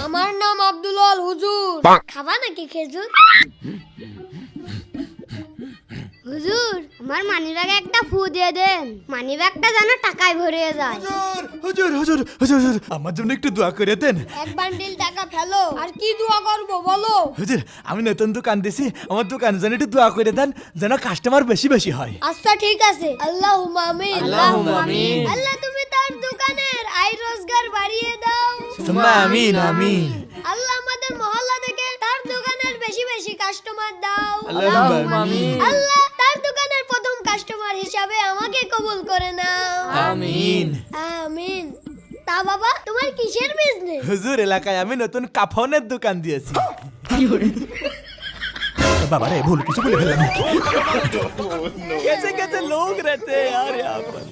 আমার নাম আব্দুল আল হুজুর। খাবা নাকি খেজুর? হুজুর, আমার মানিব্যাগে একটা ফু দিয়ে দেন, মানিব্যাগটা যেন টাকায় ভরে যায়। হুজুর হুজুর হুজুর হুজুর, আমার জন্য একটু দোয়া করে দেন। এক বান্ডিল টাকা ফেলো, আর কি দোয়া করব বলো? হুজুর, আমি নতুন দোকান দিছি, আমার দোকানের জন্য একটু দোয়া করে দেন, যেন কাস্টমার বেশি বেশি হয়। আচ্ছা ঠিক আছে, আল্লাহুম্মা আমিন। আল্লাহুম্মা আমিন। আল্লাহ তুমি তার দোকানের আয় রোজগার বাড়িয়ে দাও। সুম্মা আমিন আমিন। আল্লাহ আমাদের মহল্লা থেকে তার দোকানের বেশি বেশি কাস্টমার দাও। আল্লাহুম্মা আমিন। আল্লাহ তার দোকানের প্রথম কাস্টমার হিসাবে আমাকে কবুল করে নাও। আমিন। আমিন। তা বাবা, তোমার কিসের বিজনেস? হুজুর, এলাকায় আমি নতুন কাফনের দোকান দিয়েছি। বাবা রে, ভুল কিছু বলে ফেললাম নাকি? कैसे कैसे लोग रहते हैं यार यहाँ पर।